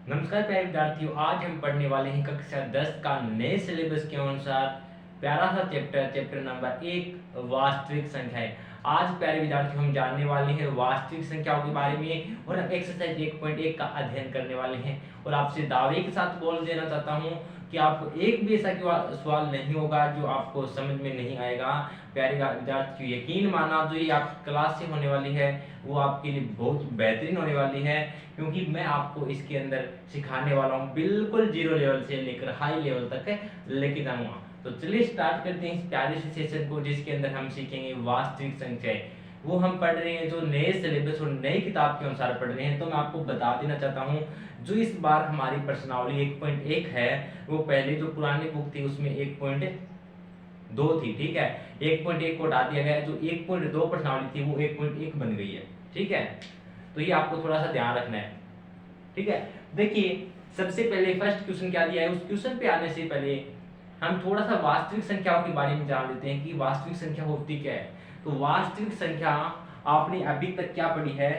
नमस्कार प्यारे विद्यार्थियों, आज हम पढ़ने वाले हैं कक्षा 10 का नए सिलेबस के अनुसार प्यारा सा चैप्टर नंबर 1 वास्तविक संख्याएं। आज प्यारे विद्यार्थियों हम जानने वाले हैं वास्तविक संख्याओं के बारे में और हम एक्सरसाइज 1.1 का अध्ययन करने वाले हैं। और आपसे दावे के साथ बोल देना चाहता हूं कि आपको एक भी ऐसा सवाल नहीं होगा जो आपको समझ में नहीं आएगा। प्यारे विद्यार्थियों, यकीन माना जो ये आपकी क्लास से होने वाली है वो आपके लिए बहुत बेहतरीन होने वाली है, क्योंकि मैं आपको इसके अंदर सिखाने वाला हूँ बिल्कुल जीरो लेवल से लेकर हाई लेवल तक लेके जाऊंगा। तो चलिए स्टार्ट करते हैं इस प्यारे से सेशन को, जिसके अंदर हम सीखेंगे वास्तविक संख्याएं। वो हम पढ़ रहे हैं जो नए सिलेबस और नई किताब के अनुसार पढ़ रहे हैं। तो मैं आपको बता देना चाहता हूँ जो इस बार हमारी प्रश्नावली 1.1 है वो पहले जो पुरानी बुक थी उसमें 1.2 थी, ठीक है। 1.1 को हटा दिया गया, जो 1.2 प्रश्नावली थी वो 1.1 बन गई है, ठीक है। तो ये आपको थोड़ा सा ध्यान रखना है, ठीक है। देखिए सबसे पहले फर्स्ट क्वेश्चन क्या दिया है, उस क्वेश्चन पे आने से पहले हम थोड़ा सा वास्तविक संख्याओं के बारे में जान लेते हैं कि वास्तविक संख्या होती क्या है। तो वास्तविक संख्या आपने अभी तक क्या पढ़ी है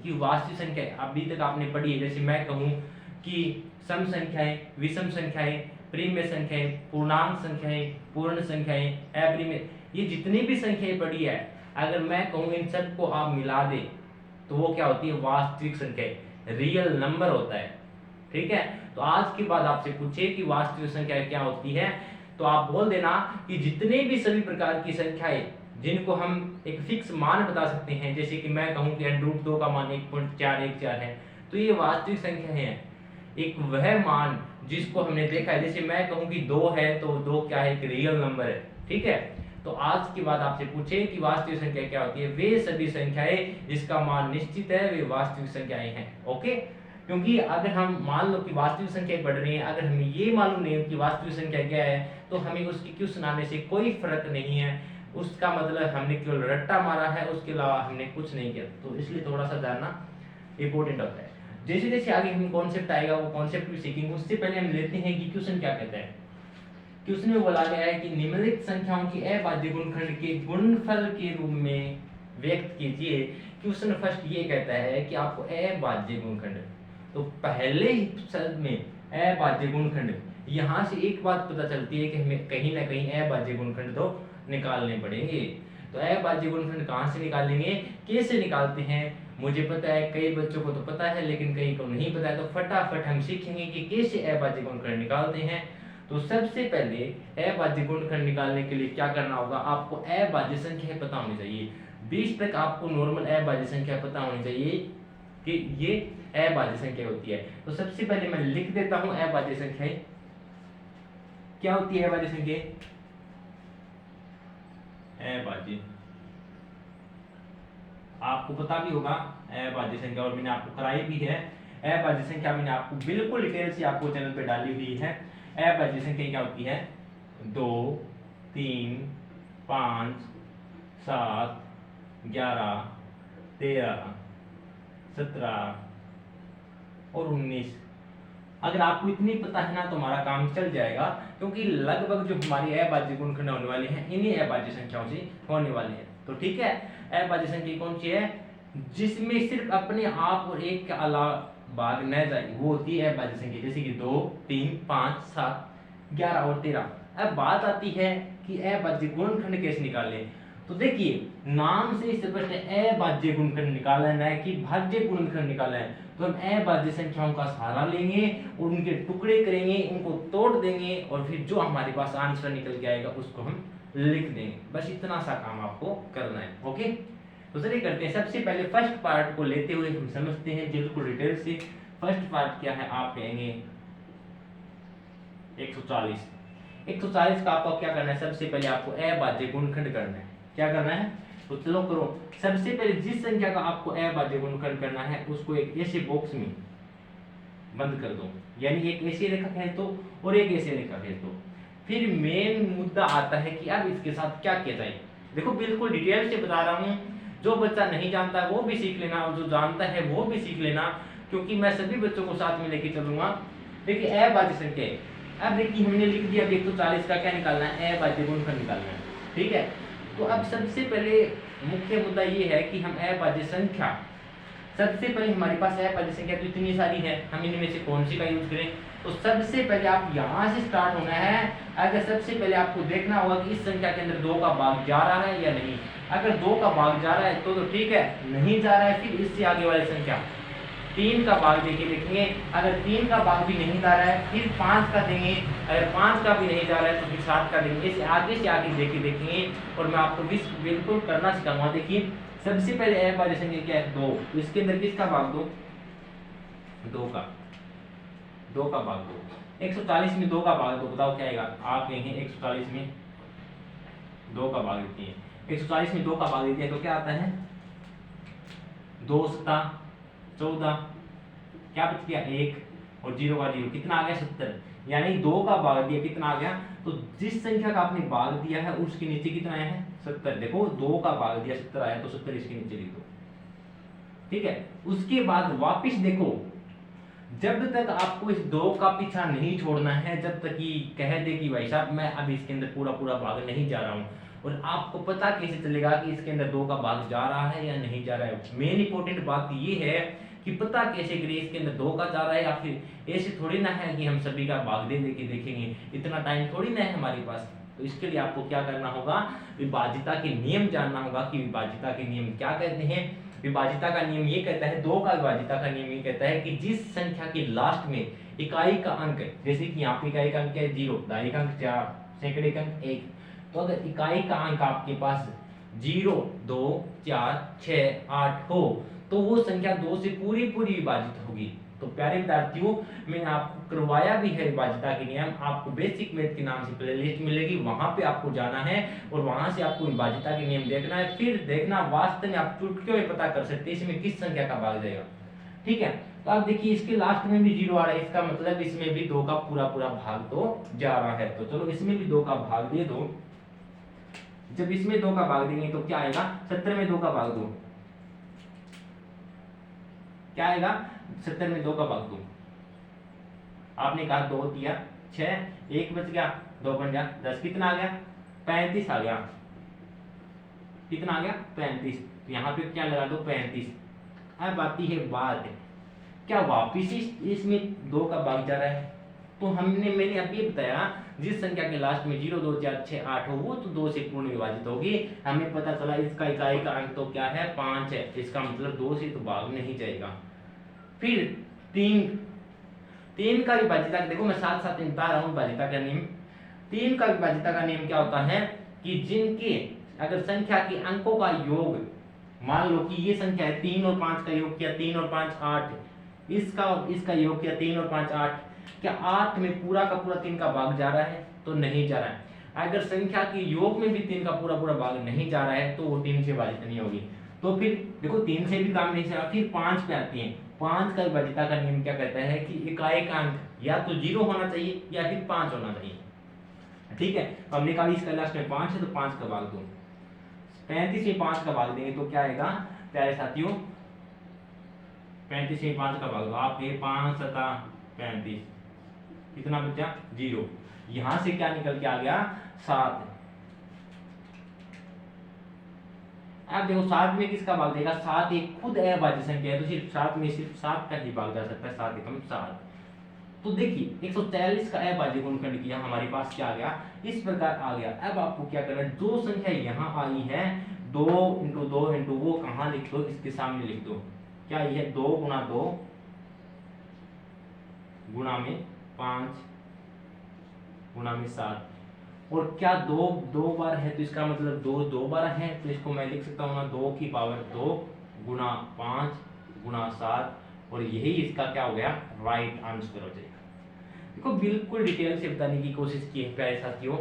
कि वास्तविक संख्या अभी तक आपने पढ़ी है, जैसे मैं कहूँ कि सम संख्याएं, विषम संख्याएं, प्रिम्य संख्याएं, पूर्णांक संख्याएं, पूर्ण संख्याएं, अप्रिम्य, ये जितनी भी संख्याएं पढ़ी है अगर मैं कहूँ इन सबको आप मिला दे तो वो क्या होती है, वास्तविक संख्या, रियल नंबर होता है, ठीक है। तो आज के बाद आपसे पूछे कि वास्तविक संख्या क्या होती है तो आप बोल देना कि जितने भी सभी प्रकार की संख्याएं जिनको हम एक फिक्स मान बता सकते हैं, जैसे कि मैं कहूं कि √2 का मान 1.414 है, तो ये वास्तविक संख्या है। एक वह मान जिसको हमने देखा है, जैसे मैं कहूं कि 2 है तो 2 क्या है, एक रियल नंबर है, ठीक है। तो आज के बाद आपसे पूछे कि वास्तविक संख्या क्या होती है, वे सभी संख्याएं जिसका मान निश्चित है वे वास्तविक संख्याएं हैं, ओके। क्योंकि अगर हम मान लो कि वास्तविक संख्या पढ़ रहे हैं, अगर हमें ये मालूम नहीं हो कि वास्तविक संख्या क्या है तो हमें उसकी क्वेश्चन आने से कोई फर्क नहीं है। उसका मतलब हमने केवल रट्टा मारा है, उसके अलावा हमने कुछ नहीं किया। तो इसलिए थोड़ा सा जानना इंपॉर्टेंट होता है। जैसे जैसे आगे हम कॉन्सेप्ट आएगा वो कॉन्सेप्ट भी सीखेंगे, उससे पहले हम लेते हैं कि क्वेश्चन क्या कहता है। क्वेश्चन में बोला गया है कि निम्नलिखित संख्याओं की अभाज्य गुणनखंड के गुणनफल के रूप में व्यक्त कीजिए। क्वेश्चन फर्स्ट ये कहता है कि आपको अभाज्य गुणनखंड, तो पहले ही शब्द में अभाज्य गुणनखंड, यहाँ से एक बात पता चलती है कि हमें कहीं ना कहीं अभाज्य गुणनखंड तो निकालने पड़ेंगे। तो अभाज्य गुणनखंड कहाँ से निकालेंगे, कैसे निकालते हैं, मुझे पता है कई बच्चों को तो पता है लेकिन कई को नहीं पता है। तो फटाफट हम सीखेंगे कि कैसे अभाज्य गुणनखंड निकालते हैं। तो सबसे पहले अभाज्य गुणनखंड निकालने के लिए क्या करना होगा, आपको अभाज्य संख्या पता होनी चाहिए। 20 तक आपको नॉर्मल अभाज्य संख्या पता होनी चाहिए कि ये अभाज्य संख्या होती है। तो सबसे पहले मैं लिख देता हूं अभाज्य संख्याएं क्या होती है। अभाज्य संख्या अभाज्य आपको पता भी होगा अभाज्य संख्या, और मैंने आपको कराई भी है। अभाज्य संख्या मैंने आपको बिल्कुल डिटेल से आपको चैनल पे डाली हुई है। अभाज्य संख्या क्या होती है, 2, 3, 5, 7, 11, 13, 17 और 19। अगर आपको इतनी पता है ना तो हमारा काम चल जाएगा, क्योंकि लगभग जो हमारी अभाज्य गुणनखंड होने वाली है इन्हीं अभाज्य संख्याओं से होने वाली है। तो ठीक है, अभाज्य संख्या कौन सी है, जिसमें सिर्फ अपने आप और एक के अलावा भाग न जाए वो होती है अभाज्य संख्या, जैसे कि 2, 3, 5, 7, 11 और 13। अब बात आती है कि अभाज्य गुणनखंड कैसे निकालें। तो देखिए नाम से स्पष्ट है, अभाज्य गुणनखंड निकालना है कि भाज्य गुणनखंड निकालना है। तो हम अभाज्य संख्याओं का सहारा लेंगे और उनके टुकड़े करेंगे, उनको तोड़ देंगे और फिर जो हमारे पास आंसर निकल के आएगा उसको हम लिख देंगे। बस इतना सा काम आपको करना है, ओके। तो चलिए करते हैं। सबसे पहले फर्स्ट पार्ट को लेते हुए हम समझते हैं बिल्कुल डिटेल से। फर्स्ट पार्ट क्या है, आप कहेंगे 140। 140 का आपको क्या करना है, सबसे पहले आपको अभाज्य गुणनखंड करना है। क्या करना है, तो चलो करो। सबसे पहले जिस संख्या का आपको अभाज्य गुणनखंड करना है उसको एक ऐसे बॉक्स में बंद कर दो, यानी एक ऐसी रेखा खींच दो और एक ऐसी रेखा खींच दो। फिर मेन मुद्दा आता है कि अब इसके साथ क्या किया जाए। देखो बिल्कुल डिटेल से बता रहा हूँ, जो बच्चा नहीं जानता वो भी सीख लेना और जो जानता है वो भी सीख लेना, क्योंकि मैं सभी बच्चों को साथ में लेके चलूंगा। देखिए अभाज्य संख्या, अब देखिए हमने लिख दिया 140 का क्या निकालना है, अभाज्य गुणनखंड निकालना है, ठीक है। तो अब सबसे पहले मुख्य मुद्दा ये है कि हम अभाज्य संख्या सबसे पहले हमारे पास अभाज्य संख्या तो इतनी सारी है, हम इनमें से कौन सी का यूज करें? तो सबसे पहले आप यहाँ से स्टार्ट होना है। अगर सबसे पहले आपको देखना होगा कि इस संख्या के अंदर 2 का भाग जा रहा है या नहीं। अगर 2 का भाग जा रहा है तो ठीक है, नहीं जा रहा है फिर इससे आगे वाली संख्या 3 का भाग देके देखेंगे। अगर 3 का भाग भी नहीं जा रहा है फिर 5 का देंगे, अगर 5 का भी नहीं जा रहा है तो फिर 7 का देंगे। इसे आगे से आगे देके देखेंगे और मैं आपको बिल्कुल करना सिखाऊंगा। देखिए सबसे पहले अभाज्य संख्या क्या है? 2। तो इसके अंदर किसका भाग दो? 2 का भाग दो। 140 में 2 का भाग दो, बताओ क्या आएगा? आप कहेंगे 140 में 2 का भाग देती है, 140 में 2 का भाग देती है तो क्या आता है? 2 सता 14, क्या बच गया? 1 और 0 का 0, कितना आ गया? 70। यानी 2 का भाग दिया, कितना आ गया? तो जिस संख्या का आपने भाग दिया है उसके नीचे कितना आया है? 70। देखो 2 का भाग दिया 70 आया, तो 70 इसके नीचे लिख दो, ठीक है। उसके बाद वापिस देखो, जब तक आपको इस 2 का पीछा नहीं छोड़ना है, जब तक कि कह दे कि भाई साहब मैं अब इसके अंदर पूरा भाग नहीं जा रहा हूँ, और आपको पता कैसे चलेगा कि इसके अंदर 2 का भाग जा रहा है या नहीं जा रहा है? मेन इंपॉर्टेंट बात ये है कि पता कैसे करें इसके अंदर 2 का जा रहा है या फिर ऐसे थोड़ी ना है कि हम सभी का भाग दे के देखेंगे, इतना टाइम थोड़ी ना है हमारे पास। तो इसके लिए आपको क्या करना होगा? विभाज्यता के नियम जानना होगा कि विभाज्यता के नियम क्या कहते हैं। विभाज्यता का नियम ये कहता है, 2 का विभाज्यता का नियम ये कहता है कि जिस संख्या के लास्ट में इकाई का अंक, जैसे कि यहाँ पे इकाई का अंक है 0, दहाई का अंक 4, सैकड़े का अंक 1, तो अगर इकाई का अंक आपके पास 0, 2, 4, 6, 8 हो तो वो संख्या 2 से पूरी विभाजित होगी। तो प्यारे विद्यार्थियों, मैंने आपको करवाया भी है विभाज्यता के नियम, आपको बेसिक मैथ के नाम से प्लेलिस्ट मिलेगी, वहां पे आपको जाना है और वहां से आपको विभाज्यता के नियम देखना है। फिर देखना वास्तव में आप चुटकियों में पता कर सकते हैं इसमें किस संख्या का भाग जाएगा, ठीक है। तो आप देखिए इसके लास्ट में भी 0 आ रहा है, इसका मतलब इसमें भी 2 का पूरा भाग तो जा रहा है। तो चलो इसमें भी 2 का भाग दे दो। जब इसमें 2 का भाग देंगे तो क्या आएगा? 70 में 2 का भाग दो, क्या आएगा? 70 में 2 का भाग दो। आपने कहा 2 दिया 6, 1 बच गया, 2 बन गया 10, कितना आ गया? 35 आ गया। कितना आ गया? 35। तो यहाँ पे क्या लगा दो? 35। अब आती है बात, क्या वापिस इसमें 2 का भाग जा रहा है? तो मैंने अभी बताया जिस संख्या के लास्ट में 0, 2, 4, 6, 8 हो वो तो 2 से पूर्ण विभाजित होगी। हमें पता चला इसका इकाई का अंक तो क्या है? 5 है, इसका मतलब 2 से तो भाग नहीं जाएगा। फिर 3 का विभाज्यता, देखो मैं साथ साथ बता रहा हूँ विभाज्यता का नियम। 3 का विभाज्यता का नियम क्या होता है कि जिनके अगर संख्या के अंकों का योग, मान लो कि ये संख्या है 3 और 5 का योग किया 3 और 5 8, इसका योग किया 3 और 5 8, क्या 8 में पूरा का पूरा 3 का भाग जा रहा है? तो नहीं जा रहा है। अगर संख्या के योग में भी 3 का पूरा भाग नहीं जा रहा है तो वो 3 से विभाजित नहीं होगी। तो फिर देखो 3 से भी काम नहीं चला, फिर 5 पे आती है। 5 का विभाज्यता का नियम क्या कहता है कि इकाई का अंक या तो 0 होना चाहिए या फिर 5 होना चाहिए, ठीक है। तो हमने कहा इसका लास्ट में 5 है तो 5 का भाग दो। 35 में 5 का भाग देंगे तो क्या आएगा प्यारे साथियों? 35 में 5 का भाग दो, आपके 5 सता 35, कितना बचा? 0। यहां से क्या निकल के आ गया? 7। अब देखो 7 में किसका भाग देगा? 7 एक खुद अभाज्य संख्या है तो सिर्फ 7 में सिर्फ 7 का ही भाग जा सकता है, 7 एकम 7। तो देखिए 143 का अभाज्य गुणनखंड किया, हमारे पास क्या आ गया? इस प्रकार आ गया। अब आपको क्या करना है? जो संख्या यहाँ आई है 2 × 2 × वो कहाँ लिख दो? इसके सामने लिख दो। क्या ये 2 × 2 गुणा में 5 गुणा में 7, और क्या 2 बार है तो इसका मतलब 2 बार है, तो इसको मैं लिख सकता हूँ ना 2 की पावर 2 गुणा 5 गुणा 7, और यही इसका क्या हो गया? राइट आंसर हो जाएगा। देखो बिल्कुल डिटेल से बताने की कोशिश की है प्यारे साथियों,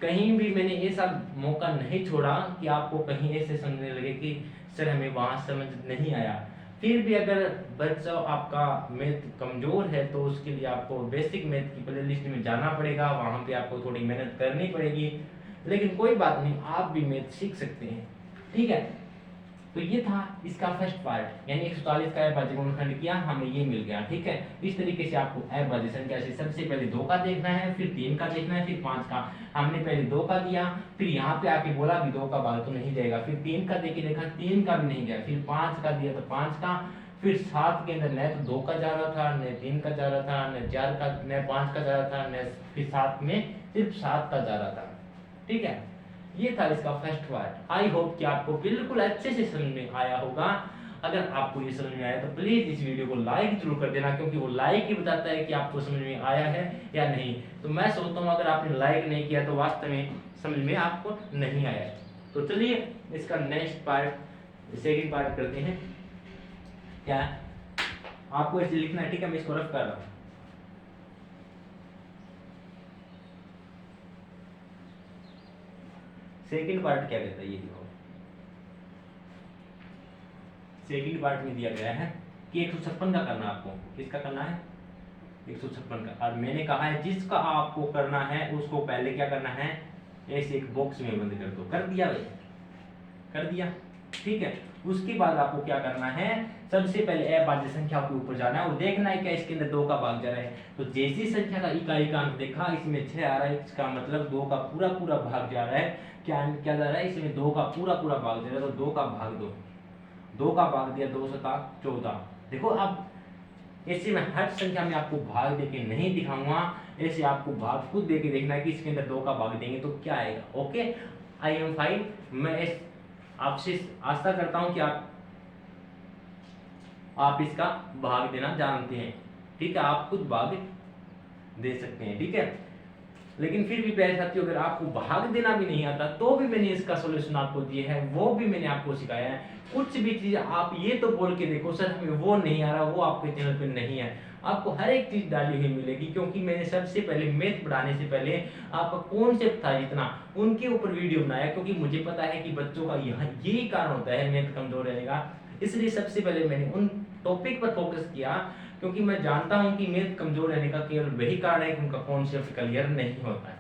कहीं भी मैंने ऐसा मौका नहीं छोड़ा कि आपको कहीं ऐसे समझने लगे कि सर हमें वहां समझ नहीं आया। फिर भी अगर बच्चा आपका मैथ कमजोर है तो उसके लिए आपको बेसिक मैथ की प्लेलिस्ट में जाना पड़ेगा, वहां पे आपको थोड़ी मेहनत करनी पड़ेगी, लेकिन कोई बात नहीं, आप भी मैथ सीख सकते हैं, ठीक है। तो ये था इसका फर्स्ट पार्ट, यानी 140 का अभाज्य गुणनखंड किया, हमें ये मिल गया, ठीक है। इस तरीके से आपको अभाज्य संख्या से सबसे पहले 2 का देखना है, फिर 3 का देखना है, फिर 5 का। हमने पहले 2 का दिया, फिर यहाँ पे आके बोला भी 2 का भाग तो नहीं जाएगा, फिर 3 का देके देखा 3 का भी नहीं गया, फिर 5 का दिया तो 5 का, फिर 7 के अंदर न तो 2 का जा रहा था, न 3 का जा रहा था, न 4 का, न 5 का जा रहा था, न फिर 7 में सिर्फ 7 का जा रहा था। ठीक है, ये था इसका फर्स्ट पार्ट। आई होप कि आपको बिल्कुल अच्छे से समझ में आया होगा। अगर आपको ये समझ में आया तो प्लीज इस वीडियो को लाइक जरूर कर देना, क्योंकि वो लाइक ही बताता है कि आपको समझ में आया है या नहीं। तो मैं सोचता हूँ अगर आपने लाइक नहीं किया तो वास्तव में समझ में आपको नहीं आया है। तो चलिए इसका नेक्स्ट पार्ट, सेकंड पार्ट करते हैं। क्या आपको इसे लिखना है, ठीक है, मैं इसको रफ कर रहा हूँ। सेकंड पार्ट क्या कहता है ये देखो। सेकंड पार्ट में दिया गया है कि 156 का करना है आपको। किसका करना है? 156 का। और मैंने कहा है जिसका आपको करना है उसको पहले क्या करना है, ऐसे एक बॉक्स में बंद कर दो। कर दिया भाई, कर दिया, ठीक है। उसके बाद आपको क्या करना है, सबसे पहले अभाज्य संख्या के ऊपर जाना है और देखना है क्या इसके अंदर 2 का भाग जा रहा है। तो जैसी संख्या का इकाई का अंक देखा, इसमें 6 आ रहा है, इसका मतलब 2 का पूरा पूरा भाग जा रहा है। क्या क्या जा रहा है, इसमें 2 का पूरा पूरा भाग जा रहा है, तो 2 का भाग दो। 2 का भाग दिया, 2 7 14। देखो अब ऐसे में हर संख्या में आपको भाग देके नहीं दिखाऊंगा, ऐसे आपको भाग खुद देके देखना है कि इसके अंदर 2 का भाग देंगे तो क्या आएगा। Okay, I am fine. मैं आपसे आशा करता हूं कि आप इसका भाग देना जानते हैं, ठीक है, आप खुद भाग दे सकते हैं, ठीक है। लेकिन फिर भी प्यारे साथियों, अगर आपको भाग देना भी नहीं आता तो भी मैंने इसका सॉल्यूशन आपको दिया है, वो भी मैंने आपको सिखाया है। कुछ भी चीज आप ये तो बोल के देखो सर हमें वो नहीं आ रहा, वो आपके चैनल पे नहीं है, आपको हर एक चीज डाली हुई मिलेगी। क्योंकि मैंने सबसे पहले मैथ पढ़ाने से पहले आपका कॉन्सेप्ट था जितना, उनके ऊपर वीडियो बनाया, क्योंकि मुझे पता है कि बच्चों का यही कारण होता है मैथ कमजोर रहने का। इसलिए सबसे पहले मैंने उन टॉपिक पर फोकस किया, क्योंकि मैं जानता हूं कि मैथ कमजोर रहने का केवल वही कारण है कि उनका कॉन्सेप्ट क्लियर नहीं होता है,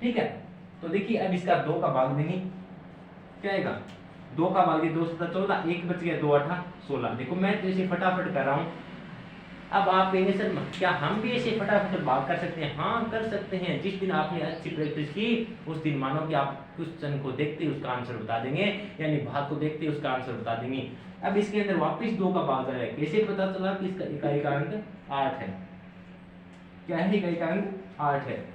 ठीक है। तो देखिए अब इसका 2 का भाग देंगे, क्या आएगा, 2 का भाग दिया, 2 7 14, 1 बच गया, 2 8 16। देखो मैं तो इसे फटाफट कर रहा हूँ। अब आप कहेंगे सर क्या हम भी ऐसे फटाफट भाग कर सकते हैं? हाँ कर सकते हैं। जिस दिन आपने अच्छी प्रैक्टिस की उस दिन मानो कि आप क्वेश्चन को देखते ही उसका आंसर बता देंगे, यानी भाग को देखते ही उसका आंसर बता देंगे। अब इसके अंदर वापस 2 का भाग आ रहा है, कैसे पता चला कि इसका इकाई का अंक 8 है? क्या है, इकाई का अंक 8 है,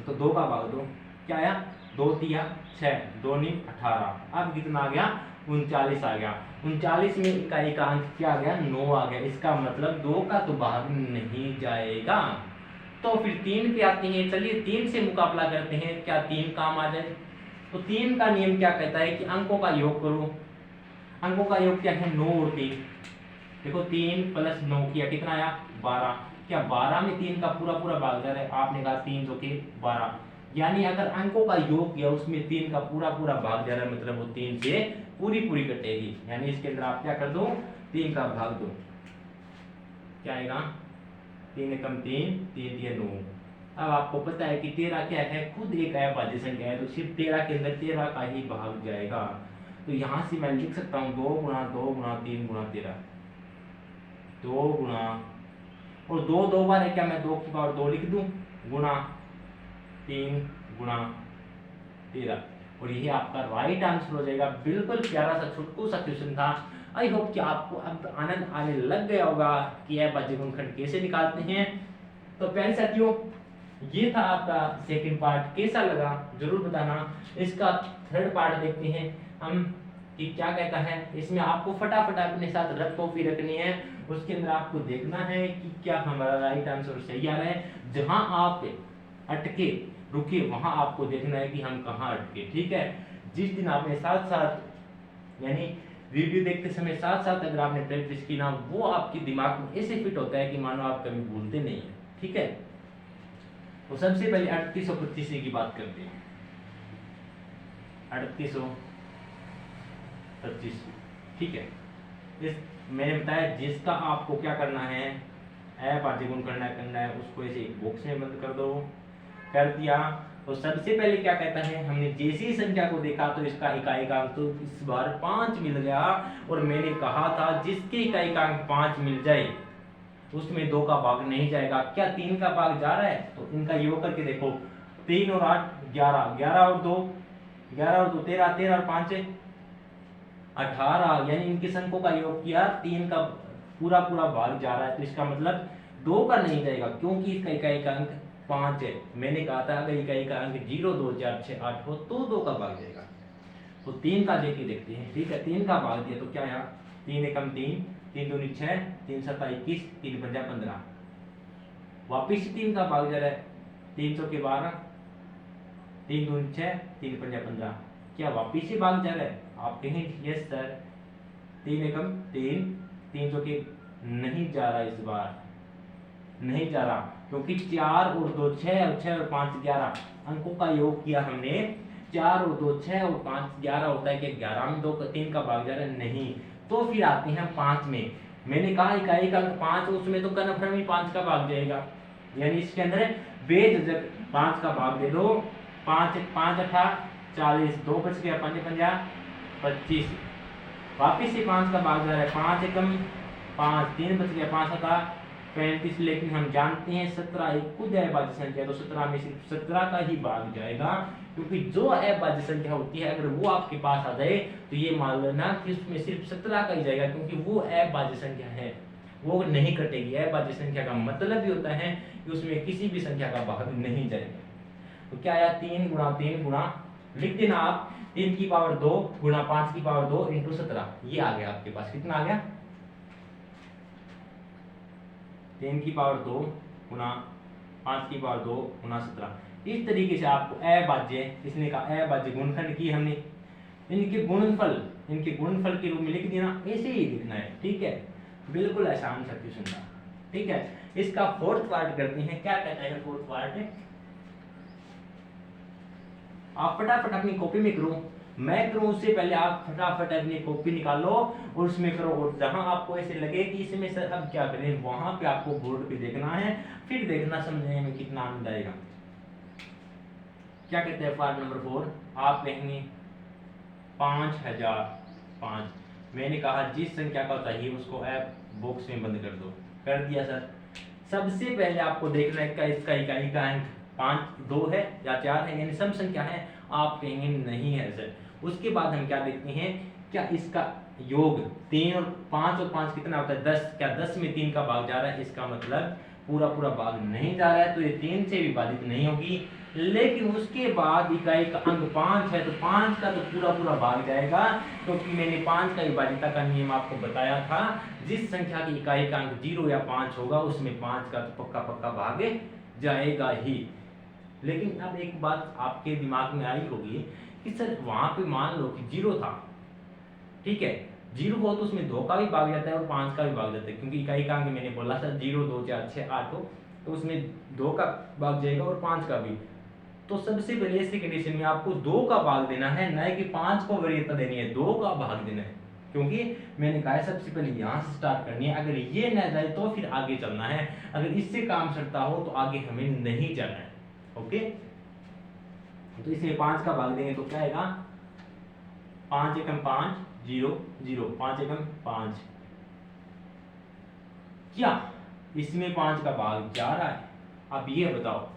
तो 2 का भाग दो, क्या आया, 2 3 6, 2 9 18। अब कितना आ गया, 39 आ गया। 39 में इकाई का अंक क्या आ गया, 9 आ गया। इसका मतलब 2 का तो भाग नहीं जाएगा। तो फिर 3 पे आते हैं। चलिए 3 से मुकाबला करते हैं, क्या 3 काम आ जाए? तो 3 का नियम क्या कहता है कि अंकों का योग करो। अंकों का योग क्या है, 9 और 3। देखो 3 + 9 किया, कितना आया, 12। क्या 12 में 3 का पूरा पूरा भाग जा रहा है? आपने कहा 3 2 के 12, यानी अगर अंकों का योग किया उसमें 3 का पूरा पूरा भाग जा रहा है, मतलब वो 3 से पूरी पूरी कटेगी। यानी इसके अंदर आप क्या कर दो, 3 का भाग दो, क्या आएगा, 3 एकम 3, 3 3 9। अब आपको पता है कि 13 क्या है, खुद एक अभाज्य संख्या है, तो सिर्फ 13 के अंदर 13 का ही भाग जाएगा। तो यहां से मैं लिख सकता हूं 2 × 2 × 3 × 13, 2 गुणा, और 2 2 बार है, क्या मैं 2 की पावर 2 लिख दूं, गुणा 3 × 13, और यही आपका राइट आंसर हो जाएगा। बिल्कुल प्यारा सा छोटू सा क्वेश्चन था। आई होप कि आपको अब आनंद आने लग गया होगा कि अभाज्य गुणनखंड कैसे निकालते हैं। तो प्यारे साथियों, ये था आपका सेकंड पार्ट, कैसा लगा जरूर बताना। इसका थर्ड पार्ट देखते हैं हम कि क्या कहता है। इसमें आपको फटाफट अपने साथ रफ कॉपी रखनी है, उसके अंदर आपको देखना है कि क्या हमारा राइट आंसर सही आ रहा है। जहां आप अटके रुके वहां आपको देखना है कि हम कहाँ अटके, ठीक है। जिस दिन आपने साथ साथ यानी वीडियो देखते समय साथ साथ अगर आपने प्रैक्टिस की ना, वो आपके दिमाग में ऐसे फिट होता है कि मानो आप कभी भूलते नहीं है, ठीक है। तो सबसे पहले 3825 की बात करते हैं। 3825, ठीक है। इस मैंने बताया जिसका आपको क्या करना है, अभाज्य गुण करना है, उसको ऐसे एक बॉक्स में बंद कर दो। कर दिया तो सबसे पहले क्या कहता है, हमने जैसी संख्या को देखा तो इसका इकाई का अंक तो इस बार 5 मिल गया, और मैंने कहा था जिसके इकाई का अंक 5 मिल जाए उसमें 2 का भाग नहीं जाएगा। क्या 3 का भाग जा रहा है? तो इनका योग करके देखो, 3 और 8 11, 11 और 2 11 और 2 13, 13 और 5 18, यानी इनके संख्यों का योग किया, 3 का पूरा पूरा भाग जा रहा है, तो इसका मतलब 2 का नहीं जाएगा, क्योंकि इसका इकाई का अंक 5 है। मैंने कहा था अगर इकाई का अंक 0 2 4 6 8 हो तो 2 का भाग जाएगा। तो 3 का लेके देखते हैं, ठीक है। 3 का भाग दिया तो क्या आया, 3 एकम 3, 3 दूनी 6, 3 सत्ता 21, 3 पंजा 15। वापिस से 3 का भाग जा रहा है, 3 चौके 12, 3 दूनी 6, 3 पंजा 15। क्या वापिस से भाग जा रहा है? आप कहें यस सर। 3 एकम 3, 3 चौके नहीं जा रहा, इस बार नहीं जा रहा, क्योंकि 4 और 2 6 और 6 और 5 11 अंकों का योग किया हमने। 4 और 2 6 और 5 11 होता है कि 11 में 2 3 का भाग जा रहा है, नहीं। तो फिर आते हैं 5 में। मैंने कहा इकाई का अंक 5, उसमें तो कन्फर्म ही 5 का भाग जाएगा, यानी इसके अंदर बेझिझक 5 का भाग दे दो। 5 5 8 40, 2 बच गया, 5 50 25। वापिस से 5 का भाग जा रहा है, 5 एकम 5, 3 बच गया, 5 7 35। लेकिन हम जानते हैं 17 एक खुद अभाज्य संख्या, तो 17 में सिर्फ 17 का ही भाग जाएगा, क्योंकि जो अभाज्य संख्या होती है अगर वो आपके पास आ जाए तो ये मान लेना कि उसमें सिर्फ 17 का ही जाएगा, क्योंकि वो अभाज्य संख्या है, वो नहीं कटेगी। अभाज्य संख्या का मतलब भी होता है कि उसमें किसी भी संख्या का भाग नहीं जाएगा। तो क्या आया, 3 गुणा 3 गुणा, लिख देना आप 3 की पावर 2 गुणा 5 की पावर 2 इंटू 17। ये आ गया आपके पास, कितना आ गया, 3 की पावर 2 गुणा 5 की पावर 2 गुणा 17। इस तरीके से आपको अभाज्य, इसने कहा अभाज्य गुणनखंड की हमने, इनके गुणनफल के रूप में लिख देना, ऐसे ही लिखना है, ठीक है। बिल्कुल आसान सा क्वेश्चन था, ठीक है। इसका फोर्थ पार्ट करते हैं। क्या कहता है फोर्थ पार्ट, आप फटाफट अपनी कॉपी में करो, मैं करूं उससे पहले आप फटाफट अपनी कॉपी निकालो और उसमें करो, और जहां आपको ऐसे लगे कि इसमें सर अब क्या करें, वहां पे आपको बोर्ड पे देखना है, फिर देखना समझने में कितना आनंद आएगा। क्या कहते हैं पार्ट नंबर 4, आप कहेंगे 5005। मैंने कहा जिस संख्या का चाहिए उसको ऐप बॉक्स में बंद कर दो, कर दिया सर। सबसे पहले आपको देखना है इसका इकाई का अंक 5 2 है या 4 है, यानी सम संख्या है। आप कहेंगे नहीं है सर। उसके बाद हम क्या देखते हैं, क्या इसका योग 3 और 5 और 5 कितना होता है 10, क्या 10 में 3 का भाग जा रहा है, इसका मतलब पूरा पूरा भाग नहीं जा रहा है, तो ये 3 से विभाजित नहीं होगी। लेकिन उसके बाद इकाई का अंक 5 है, तो 5 का तो पूरा पूरा भाग जाएगा, क्योंकि मैंने 5 का विभाजिता का नियम आपको बताया था। जिस संख्या की इकाई का अंक 0 या 5 होगा उसमें 5 का तो पक्का पक्का भाग जाएगा ही। लेकिन अब एक बात आपके दिमाग में आई होगी कि सर वहां पे मान लो कि 0 था, ठीक है, 0 हो तो उसमें 2 का भी भाग जाता है और 5 का भी भाग जाता है, क्योंकि इकाई का अंक मैंने बोला था 0 2 4 6 8 हो, तो उसमें 2 का भाग जाएगा और 5 का भी। तो सबसे पहले ऐसी कंडीशन में आपको 2 का भाग देना है, न कि 5 को वरीयता देनी है, 2 का भाग देना है, क्योंकि मैंने कहा सबसे पहले यहाँ से स्टार्ट करनी है। अगर ये न जाए तो फिर आगे चलना है, अगर इससे काम चलता हो तो आगे हमें नहीं जाना है। ओके, तो इसमें 5 का भाग देंगे तो क्या आएगा, 5 एकम 5 0 0, 5 एकम 5। क्या इसमें 5 का भाग जा रहा है? अब ये बताओ।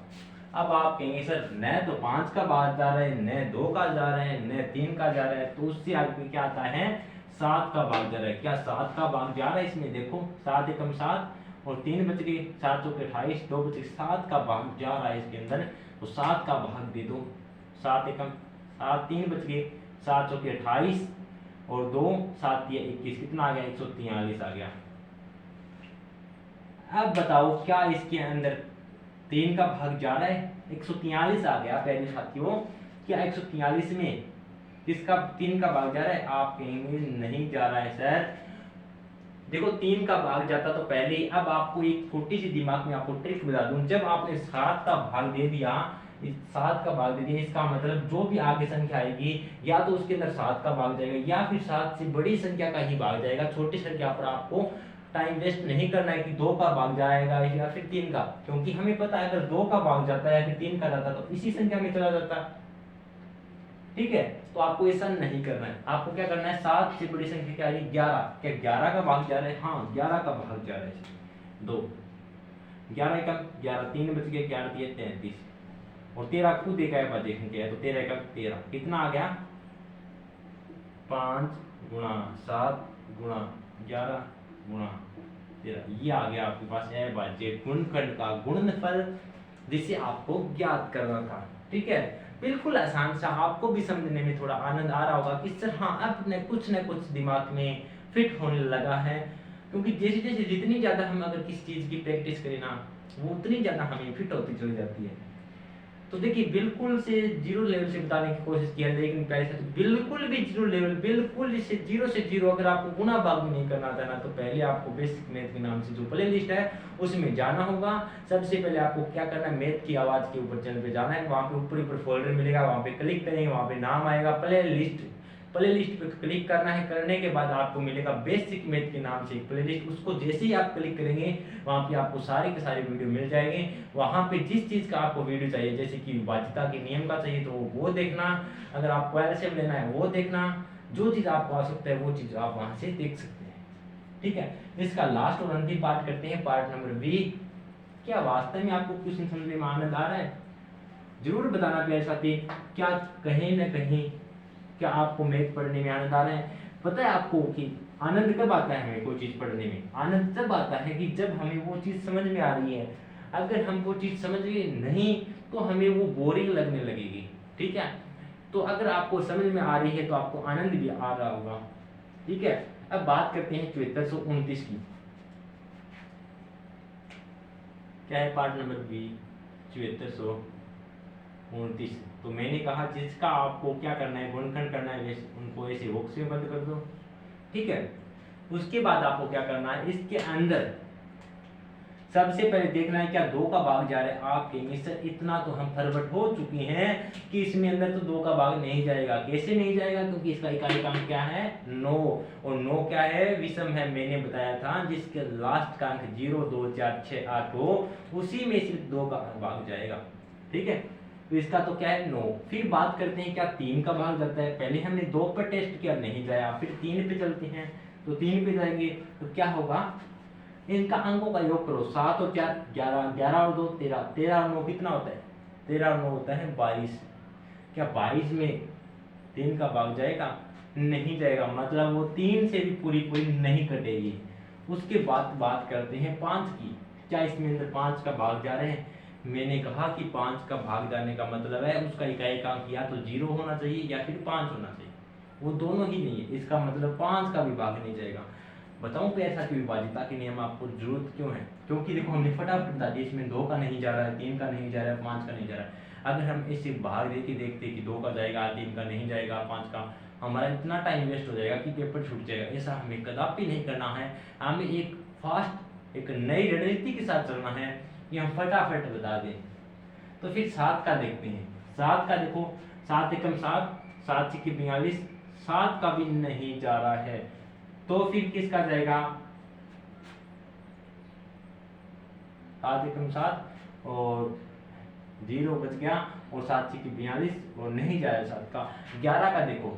अब आप कहेंगे सर न तो 5 का भाग जा रहा है, न 2 का जा रहा है, न 3 का जा रहा है, तो उससे आगे क्या आता है 7 का भाग जा रहा है। क्या 7 का भाग जा रहा है इसमें? देखो 7 एकम 7 और 3 बच गए, 7 चौके 28, 2 बचे, 7 का भाग जा रहा है इसके अंदर, तो 7 का भाग दे दो। 7 एकम 7, 3 बच गए, 7 चौके 28 और 2 7 तिया 21, कितना आ गया 143 आ गया। अब बताओ क्या इसके अंदर 3 का भाग जा रहा है? 143 आ गया पहले साथियों। क्या 143 में किसका 3 का भाग जा रहा है? आप कहेंगे नहीं जा रहा है सर। देखो 3 का भाग जाता तो पहले ही। अब आपको एक छोटी सी दिमाग में आपको ट्रिक बता दूं, जब आपने 7 का भाग दे दिया, 7 का भाग दे दिया, इसका मतलब जो भी आगे संख्या आएगी या तो उसके अंदर 7 का भाग जाएगा या फिर 7 से बड़ी संख्या का ही भाग जाएगा। छोटी संख्या पर आपको टाइम वेस्ट नहीं करना है कि 2 का भाग जाएगा या फिर 3 का, क्योंकि हमें पता है अगर 2 का भाग जाता है या फिर 3 का जाता तो इसी संख्या में चला जाता। ठीक है, तो आपको ऐसा नहीं करना है। आपको क्या करना है, 7 से बड़ी संख्या क्या है 11, क्या 11 का भाग जा रहा है? हाँ 11 का भाग जा रहा है। 2 11 का 11, 3 बच गए, 11 दिए 33 और 13 खुद एक अभाज्य संख्या है, तो 13 का 13 कितना आ गया 5 गुणा 7 गुणा 11 गुणा 13। ये आ गया आपके पास अभाज्य गुणनखंड का गुणनफल, जिसे आपको ज्ञात करना था। ठीक है, बिल्कुल आसान सा, आपको भी समझने में थोड़ा आनंद आ रहा होगा कि सर हाँ अब कुछ न कुछ दिमाग में फिट होने लगा है, क्योंकि जैसे जैसे जितनी ज़्यादा हम अगर किसी चीज़ की प्रैक्टिस करें ना, वो उतनी ज़्यादा हमें फिट होती चली जाती है। तो देखिए बिल्कुल से जीरो लेवल से बताने की कोशिश की है, लेकिन पहले बिल्कुल भी जीरो लेवल, बिल्कुल से जीरो अगर आपको गुणा भाग भी नहीं करना आता ना, तो पहले आपको बेसिक मैथ के नाम से जो प्ले लिस्ट है उसमें जाना होगा। सबसे पहले आपको क्या करना है, मैथ की आवाज़ के ऊपर चैनल पे जाना है, वहाँ पे ऊपर फोल्डर मिलेगा, वहाँ पे क्लिक करेंगे, वहाँ पे नाम आएगा प्ले लिस्ट पे क्लिक करना है। करने के बाद आपको मिलेगा बेसिक मैथ के नाम से एक प्ले लिस्ट, उसको जैसे ही आप क्लिक करेंगे वहाँ पे आपको सारे के सारे वीडियो मिल जाएंगे। वहाँ पे जिस चीज़ का आपको वीडियो चाहिए, जैसे कि वाच्यता के नियम का चाहिए तो वो देखना, अगर आपको एलसीएम लेना है वो देखना, जो चीज़ आपको आवश्यकता है वो चीज़ आप वहाँ से देख सकते हैं। ठीक है, इसका लास्ट और अंतिम पार्ट करते हैं, पार्ट नंबर बी। क्या वास्तव में आपको क्वेश्चन समझने में आनंद आ रहा है? जरूर बताना प्यारे साथी, क्या कहीं ना कहीं क्या आपको मैथ पढ़ने में आनंद आ रहा है? पता है आपको कि आनंद कब आता है हमें कोई चीज पढ़ने में? आनंद तब आता है कि जब हमें वो चीज समझ में आ रही है। अगर हम वो चीज समझ नहीं तो हमें वो बोरिंग लगने लगेगी। ठीक है, तो अगर आपको समझ में आ रही है तो आपको आनंद भी आ रहा होगा। ठीक है, अब बात करते हैं 7429 की। क्या है पार्ट नंबर बी 7429। तो मैंने कहा जिसका आपको क्या करना है, गुणनखंड करना है, उनको ऐसे बॉक्स में बंद कर दो। ठीक है, उसके बाद आपको क्या करना है, इसके अंदर सबसे पहले देखना है क्या 2 का भाग जा रहा है। आप कहेंगे सर इतना तो हम फरवट हो चुके हैं कि इसमें अंदर तो 2 का भाग नहीं जाएगा। कैसे नहीं जाएगा? क्योंकि इसका इकाई अंक क्या है, 9, और 9 क्या है, विषम है। मैंने बताया था जिसके लास्ट का अंक 0, 2, 4, 6, 8 हो, उसी में सिर्फ 2 का भाग जाएगा। ठीक है, तो इसका तो क्या है 9। फिर बात करते हैं क्या 3 का भाग जाता है। पहले हमने 2 पर टेस्ट किया, नहीं जाया, फिर 3 पे चलते हैं, तो 3 पे जाएंगे तो क्या होगा, इनका अंकों का योग करो, 7 और 4 11, 11 और 2 13, 13 और 9 कितना होता है, 13 और 9 होता है 22। क्या 22 में 3 का भाग जाएगा? नहीं जाएगा, मतलब वो 3 से भी पूरी नहीं कटेगी। उसके बाद बात करते हैं 5 की। क्या इसमें अंदर 5 का भाग जा रहे हैं? मैंने कहा कि 5 का भाग जाने का मतलब है उसका इकाई अंक या तो 0 होना चाहिए या फिर 5 होना चाहिए, वो दोनों ही नहीं है। इसका मतलब 5 का भी भाग नहीं जाएगा। बताऊं कि ऐसा क्यों, विभाज्यता के नियम आपको जरूरत क्यों है? क्योंकि देखो हमने फटाफट बता दिया, इसमें 2 का नहीं जा रहा है, 3 का नहीं जा रहा है, 5 का नहीं जा रहा है। अगर हम इसे भाग दे के देखते कि 2 का जाएगा, 3 का नहीं जाएगा, 5 का, हमारा इतना टाइम वेस्ट हो जाएगा कि पेपर छूट जाएगा। ऐसा हमें कदापि नहीं करना है। हमें एक फास्ट, एक नई रणनीति के साथ चलना है कि हम फटाफट बता दें। तो फिर 7 का देखते हैं। 7 का देखो, 7 एकम 7, 7 छक्के 42, 7 का भी नहीं जा रहा है, तो फिर किसका जाएगा, 7 एकम 7 और 0 बच गया, और 7 छक्के 42 और नहीं जाएगा 7 का। 11 का देखो,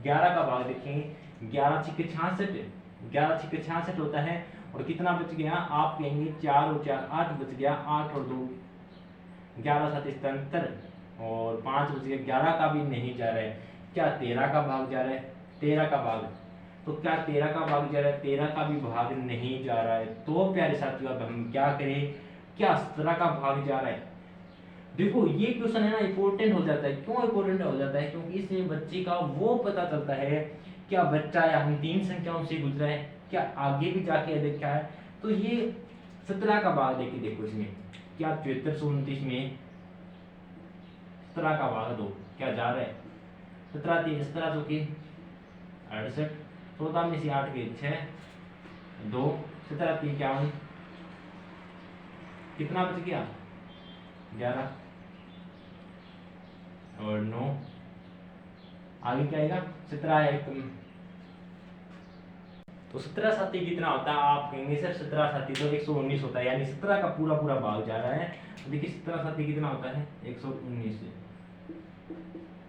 11 का भाग देखेंगे, 11 छक्के 66, 11 छक्के 66 होता है, और कितना बच गया, आप कहेंगे 4 और 4 8 बच गया, 8 और 2 11, 7 77 और 5 बच गया। 11 का भी नहीं जा रहा है। क्या 13 का भाग जा रहा है? 13 का भाग, तो क्या 13 का भाग जा रहा है? 13 का भी भाग नहीं जा रहा है। तो प्यारे साथियों अब हम क्या करें, क्या 17 का भाग जा रहा है? देखो ये क्वेश्चन है ना इंपॉर्टेंट हो जाता है। क्यों इंपॉर्टेंट हो जाता है? क्योंकि इसमें बच्चे का वो पता चलता है क्या बच्चा या हम 3 संख्याओं से गुजरा है, क्या आगे भी जाके देखा है। तो ये 17 का भाग देखिए, देखो इसमें क्या 7429 में 17 का भाग 2 क्या जा रहा है, 17 3 17 चौकी 68, 14 में से 8 गए 6, 2 17 3 51, कितना बच गया 11 और 9, आगे क्या आएगा 17 है तो 17 साथी कितना होता है? आप कहेंगे सर 17 साथी तो 119 होता है, यानी 17 का पूरा भाग जा रहा है। देखिए 17 साथी कितना होता है 119 से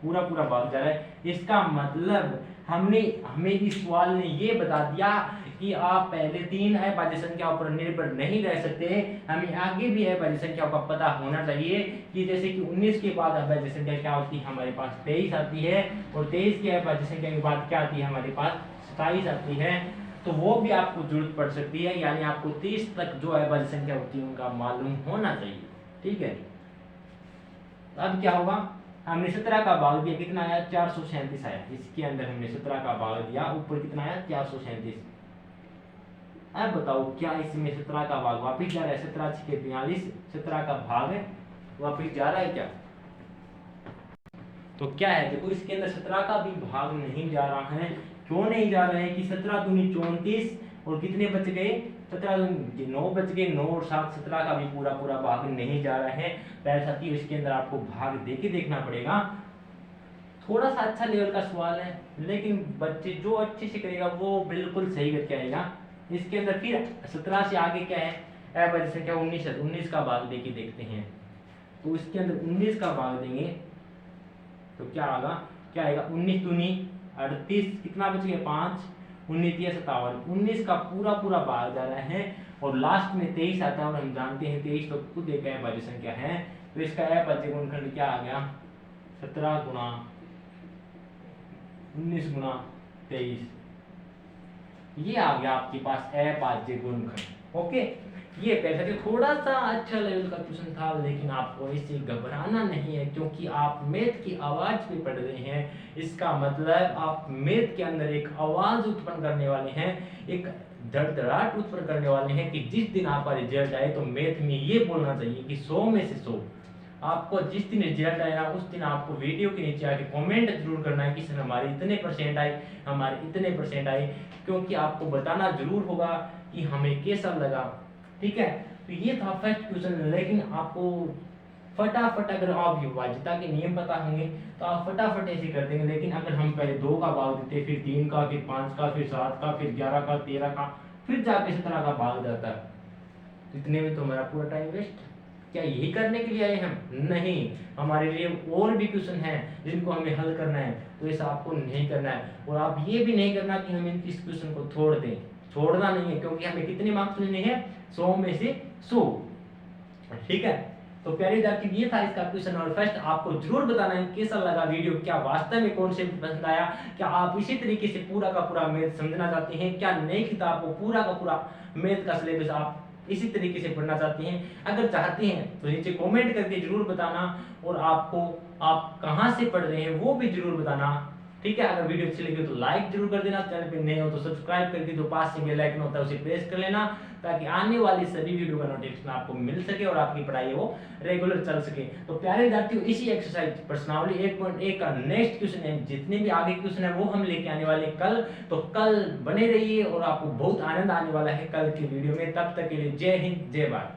पूरा भाग जा रहा है। इसका मतलब हमें इस सवाल ने ये बता दिया कि आप पहले 3 अभाज्य संख्याओं पर निर्भर नहीं रह सकते। हमें आगे भी अभाज्य संख्याओं का पता होना चाहिए कि जैसे कि 19 के बाद अभाज्य संख्या क्या होती है, हमारे पास 23 आती है, और 23 की अभाज्य संख्या के बाद क्या आती है, हमारे पास 27 आती है। तो तो वो भी आपको जरूरत पड़ सकती है, यानी आपको 30 तक जो अभाज्य संख्या होती है उनका मालूम होना चाहिए। ठीक है, अब क्या होगा, हमने 17 का भाग दिया, कितना आया 437 आया। इसके अंदर हमने 17 का भाग दिया, ऊपर कितना आया 437। अब बताओ क्या इसमें 17 का भाग वापिस जा रहा है? 17 6 42, 17 का भाग वापिस जा रहा है क्या? तो क्या है, देखो इसके अंदर 17 का भी भाग नहीं जा रहा है। क्यों नहीं जा रहा है कि 17 दूनी 34 और कितने बच गए, 17 दूनी 9 बच गए, 9 और 7 17 का भी पूरा पूरा भाग नहीं जा रहा है। पहले साथियों इसके अंदर आपको भाग देके देखना पड़ेगा। थोड़ा सा अच्छा लेवल का सवाल है, लेकिन बच्चे जो अच्छे से करेगा वो बिल्कुल सही करके आएगा। इसके अंदर फिर 17 से आगे क्या है, अभाज्य संख्या 19 है, 19 का भाग देके देखते हैं। तो इसके अंदर 19 का भाग देंगे तो क्या आएगा, क्या आएगा 19 दूनी 38, कितना बच गया 5, 19 दिया 57, 19 का पूरा पूरा भाग जा रहा है और लास्ट में 23 आता है। और हम जानते हैं 23 तो खुद एक अभाज्य संख्या है, तो इसका अभाज्य गुणनखंड क्या आ गया, 17 गुणा 19 गुणा 23, ये आ गया आपके पास अभाज्य गुणनखंड। ओके, ये कह सकते थोड़ा सा अच्छा लेवल का क्वेश्चन था, लेकिन आपको इससे घबराना नहीं है, क्योंकि आप मैथ की आवाज पे पढ़ रहे हैं। इसका मतलब आप मैथ के अंदर एक आवाज उत्पन्न करने वाले हैं, एक धड़धड़ाहट उत्पन्न करने वाले हैं कि जिस दिन आपका रिजल्ट आए तो मैथ में ये बोलना चाहिए कि 100 में से 100। आपको जिस दिन रिजल्ट आएगा उस दिन आपको वीडियो के नीचे आके कमेंट जरूर करना है कि सर हमारे इतने परसेंट आए, हमारे इतने परसेंट आए, क्योंकि आपको बताना जरूर होगा कि हमें कैसा लगा। ठीक है, तो ये था फर्स्ट क्वेश्चन। लेकिन आपको फटाफट, अगर आप विभाज्यता के नियम पता होंगे तो आप फटाफट ऐसे कर देंगे। लेकिन अगर हम पहले 2 का भाग देते, फिर 3 का, फिर 5 का, फिर 7 का, फिर 11 का, 13 का, फिर जाके 17 का भाग जाता है, तो इतने में तो हमारा पूरा टाइम वेस्ट। क्या यही करने के लिए आए हम? नहीं, हमारे लिए और भी क्वेश्चन हैं जिनको हमें हल करना है, तो ऐसा आपको नहीं करना है। और आप ये भी नहीं करना कि हम इस क्वेश्चन को छोड़ दें, छोड़ना नहीं है, क्योंकि हमें कितने मार्क्स लेने हैं, 100 में से 100। ठीक है, तो प्यारे विद्यार्थी ये था इसका क्वेश्चन। और फर्स्ट आपको जरूर बताना है कैसा लगा वीडियो, क्या वास्तव में कौन से पसंद आया, क्या आप इसी तरीके से पूरा का पूरा मैथ समझना चाहते हैं, क्या नई किताब को पूरा का पूरा मैथ का सिलेबस आप इसी तरीके से पढ़ना चाहते हैं। अगर चाहते हैं तो नीचे कमेंट करके जरूर बताना, और आपको आप कहां से पढ़ रहे हैं वो भी जरूर बताना। ठीक है, अगर वीडियो अच्छी लगी तो लाइक जरूर कर देना, चैनल पे नए हो तो सब्सक्राइब करके जो पास से बेल आइकन होता है उसे प्रेस कर लेना, ताकि आने वाली सभी वीडियो का नोटिफिकेशन आपको मिल सके और आपकी पढ़ाई वो रेगुलर चल सके। तो प्यारे विद्यार्थियों, इसी एक्सरसाइज प्रश्नावली 1.1 का नेक्स्ट क्वेश्चन है, जितने भी आगे क्वेश्चन है वो हम लेके आने वाले कल। तो कल बने रहिए और आपको बहुत आनंद आने वाला है कल की वीडियो में। तब तक के लिए जय हिंद, जय भारत।